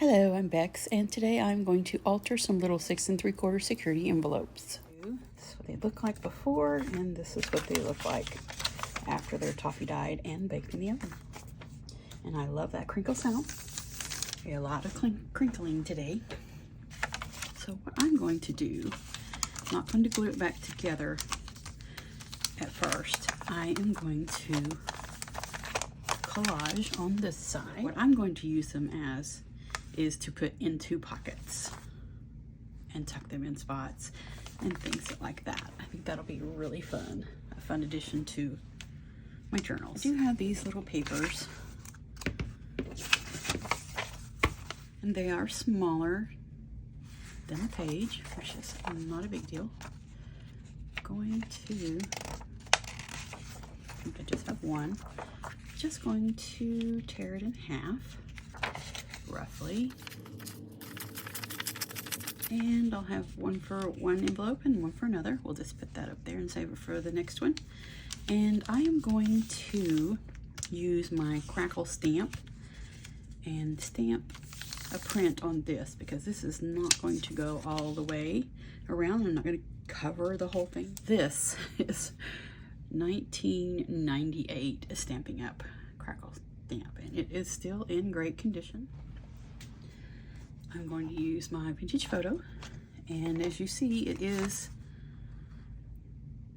Hello, I'm Bex, and today I'm going to alter some little 6 3/4 security envelopes. This is what they look like before, and this is what they look like after they're toffee dyed and baked in the oven. And I love that crinkle sound. A lot of crinkling today. So what I'm going to do, I'm not going to glue it back together at first. I am going to collage on this side. What I'm going to use them as is to put into pockets and tuck them in spots and things like that. I think that'll be really fun, a fun addition to my journals. I do have these little papers, and they are smaller than a page, which is not a big deal. I'm going to, I think I just have one. Just going to tear it in half, roughly. And I'll have one for one envelope and one for another. We'll just put that up there and save it for the next one. And I am going to use my crackle stamp and stamp a print on this, because this is not going to go all the way around. I'm not going to cover the whole thing. This is 1998 Stampin' Up! Crackle stamp, and it is still in great condition. I'm going to use my vintage photo, and as you see, it is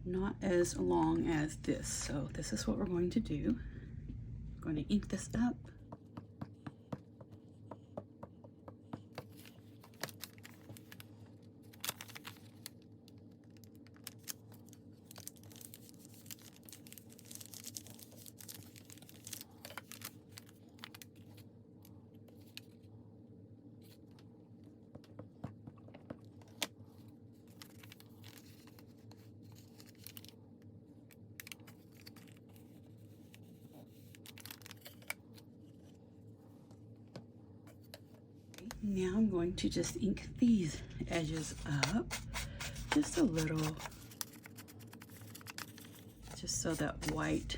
not as long as this. So this is what we're going to do. I'm going to ink this up. Now I'm going to just ink these edges up just a little, just so that white,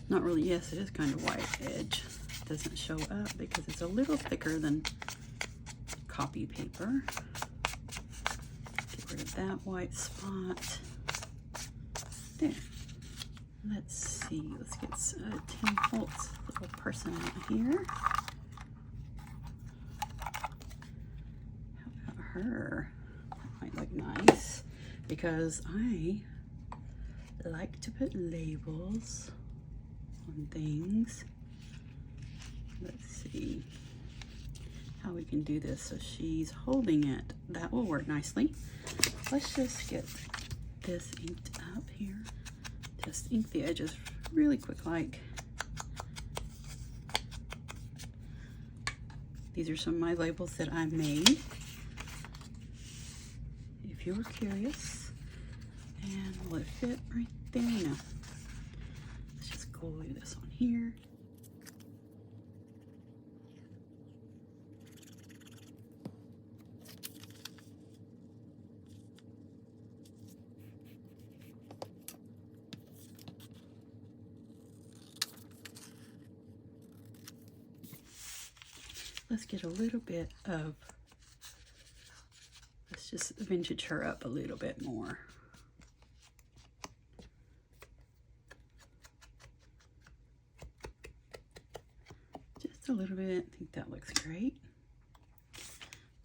not really, yes, it is kind of white edge, doesn't show up because it's a little thicker than copy paper. Get rid of that white spot. There. Let's see, let's get Tim Holt's little person out here. Her. That might look nice, because I like to put labels on things. Let's see how we can do this so she's holding it. That will work nicely. Let's just get this inked up here. Just ink the edges really quick like. These are some of my labels that I made, if you were curious. And will it fit right there? No. Let's just glue this on here. Let's get a little bit of, let's just vintage her up a little bit more. Just a little bit. I think that looks great.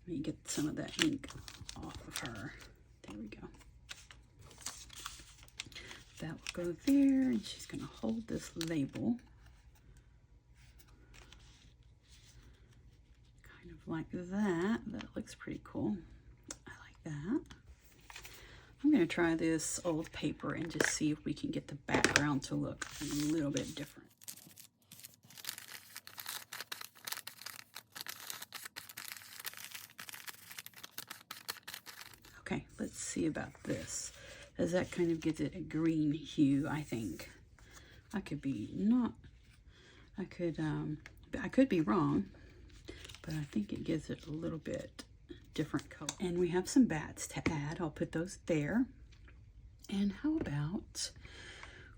Let me get some of that ink off of her. There we go. That will go there, and she's going to hold this label. Kind of like that. That looks pretty cool. I like that. I'm going to try this old paper and just see if we can get the background to look a little bit different. Okay, let's see about this, as that kind of gives it a green hue, I think. I could be not, I could be wrong, but I think it gives it a little bit different color. And we have some bats to add. I'll put those there. And how about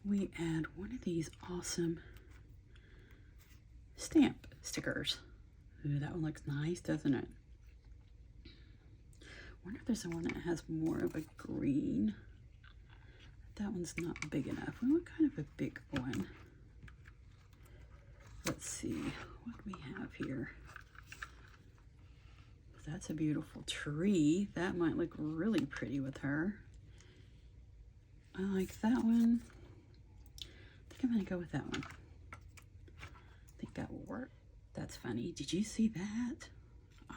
we add one of these awesome stamp stickers. Ooh, that one looks nice, doesn't it? I wonder if there's one that has more of a green. That one's not big enough. We want kind of a big one. Let's see what we have here. That's a beautiful tree. That might look really pretty with her. I like that one. I think I'm gonna go with that one. I think that will work. That's funny. Did you see that?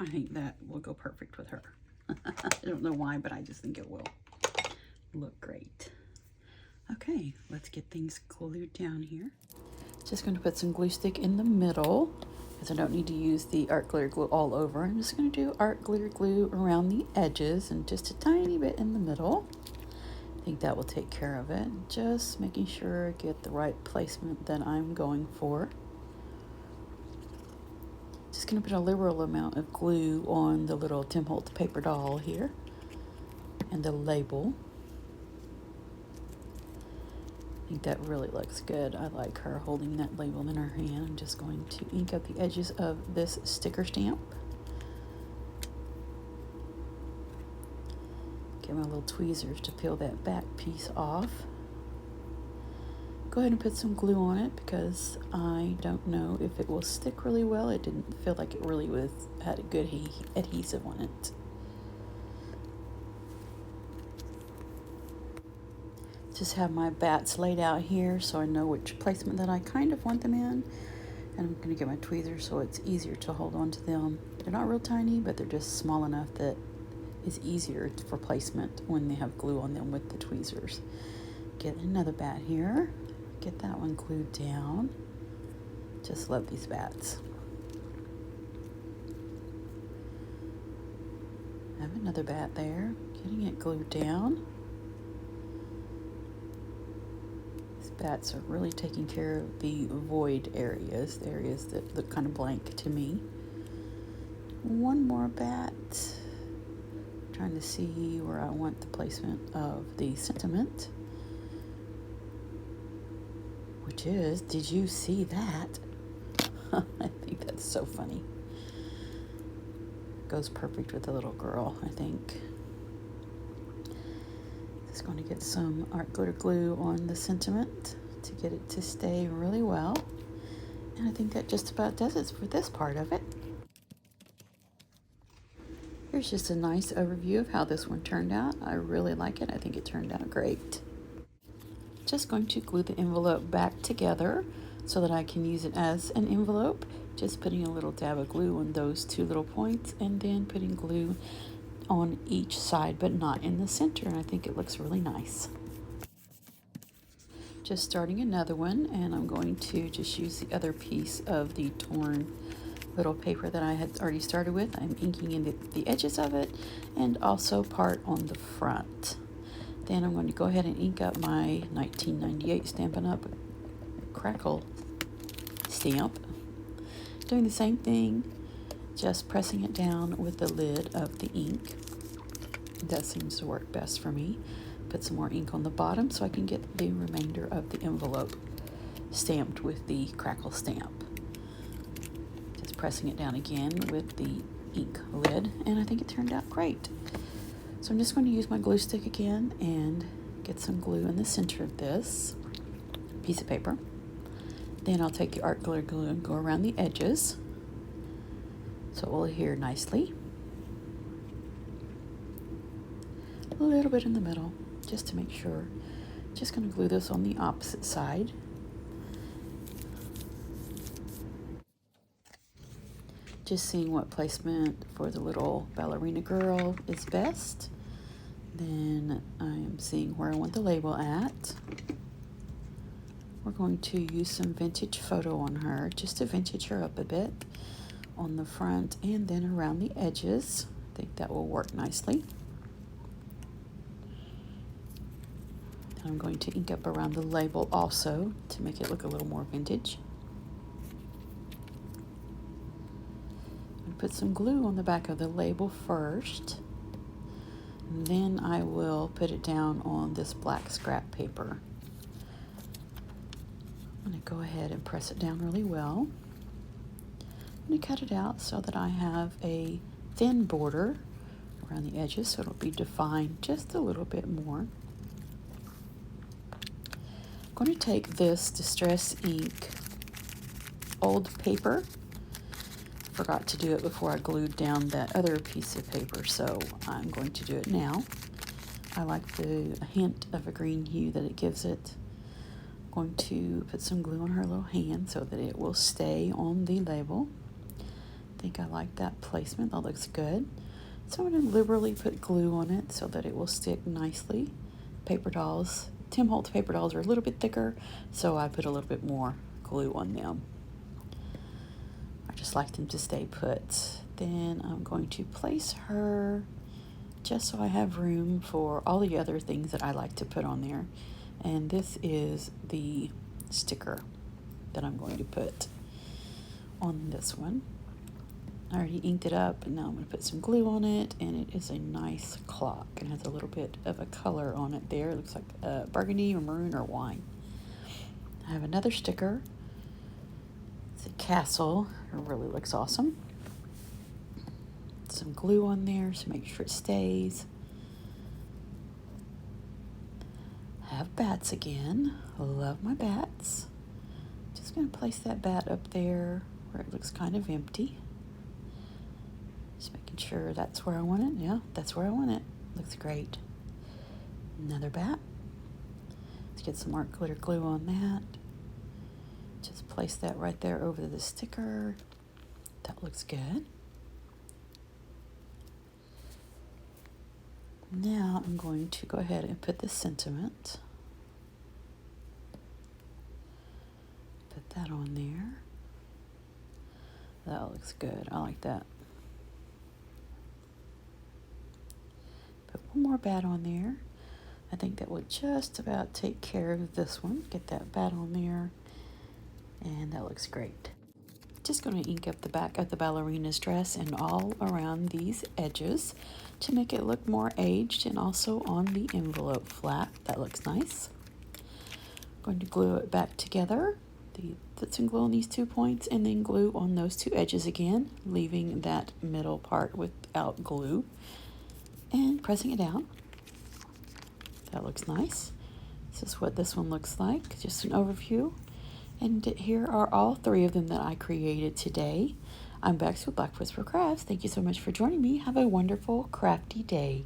I think that will go perfect with her. I don't know why, but I just think it will look great. Okay, let's get things glued down here. Just going to put some glue stick in the middle because I don't need to use the art glitter glue all over. I'm just going to do art glitter glue around the edges and just a tiny bit in the middle. I think that will take care of it. Just making sure I get the right placement that I'm going for. Just going to put a liberal amount of glue on the little Tim Holtz paper doll here and the label. I think that really looks good. I like her holding that label in her hand. I'm just going to ink up the edges of this sticker stamp. Get my little tweezers to peel that back piece off. Go ahead and put some glue on it because I don't know if it will stick really well. It didn't feel like it really had a good adhesive on it. Just have my bats laid out here so I know which placement that I kind of want them in. And I'm going to get my tweezers so it's easier to hold on to them. They're not real tiny, but they're just small enough that it's easier for placement when they have glue on them with the tweezers. Get another bat here. Get that one glued down. Just love these bats. Have another bat there. Getting it glued down. Bats are really taking care of the void areas, the areas that look kind of blank to me. One more bat. Trying to see where I want the placement of the sentiment. Which is, did you see that? I think that's so funny. Goes perfect with the little girl, I think. Just going to get some art glitter glue on the sentiment to get it to stay really well. And I think that just about does it for this part of it. Here's just a nice overview of how this one turned out. I really like it. I think it turned out great. Just going to glue the envelope back together so that I can use it as an envelope. Just putting a little dab of glue on those two little points and then putting glue on each side but not in the center, and I think it looks really nice. Just starting another one, and I'm going to just use the other piece of the torn little paper that I had already started with. I'm inking in the edges of it and also part on the front. Then I'm going to go ahead and ink up my 1998 Stampin' Up! Crackle stamp. Doing the same thing, just pressing it down with the lid of the ink. That seems to work best for me. Put some more ink on the bottom so I can get the remainder of the envelope stamped with the crackle stamp. Just pressing it down again with the ink lid, and I think it turned out great. So I'm just going to use my glue stick again and get some glue in the center of this piece of paper. Then I'll take the art glitter glue and go around the edges so it will adhere nicely. A little bit in the middle just to make sure. Just going to glue this on the opposite side. Just seeing what placement for the little ballerina girl is best. Then I'm seeing where I want the label at. We're going to use some vintage photo on her just to vintage her up a bit on the front and then around the edges. I think that will work nicely. I'm going to ink up around the label also to make it look a little more vintage. Put some glue on the back of the label first, and then I will put it down on this black scrap paper. I'm going to go ahead and press it down really well. I'm going to cut it out so that I have a thin border around the edges, so it'll be defined just a little bit more. I'm going to take this Distress Ink old paper. Forgot to do it before I glued down that other piece of paper, so I'm going to do it now. I like the hint of a green hue that it gives it. I'm going to put some glue on her little hand so that it will stay on the label. I think I like that placement. That looks good. So I'm going to liberally put glue on it so that it will stick nicely. Paper dolls, Tim Holtz paper dolls are a little bit thicker, so I put a little bit more glue on them. I just like them to stay put. Then I'm going to place her just so I have room for all the other things that I like to put on there. And this is the sticker that I'm going to put on this one. I already inked it up, and now I'm going to put some glue on it, and it is a nice clock and has a little bit of a color on it there. It looks like burgundy or maroon or wine. I have another sticker. It's a castle. It really looks awesome. Some glue on there to make sure it stays. I have bats again. I love my bats. Just going to place that bat up there where it looks kind of empty. Just making sure that's where I want it. Yeah, that's where I want it. Looks great. Another bat. Let's get some more glitter glue on that. Just place that right there over the sticker. That looks good. Now I'm going to go ahead and put the sentiment. Put that on there. That looks good. I like that. Put one more bat on there. I think that would just about take care of this one. Get that bat on there. And that looks great. Just going to ink up the back of the ballerina's dress and all around these edges to make it look more aged, and also on the envelope flap. That looks nice. I'm going to glue it back together. Put some glue on these 2 points and then glue on those 2 edges again, leaving that middle part without glue and pressing it down. That looks nice. This is what this one looks like, just an overview. And here are all 3 of them that I created today. I'm Bex with Black Whisper Crafts. Thank you so much for joining me. Have a wonderful crafty day.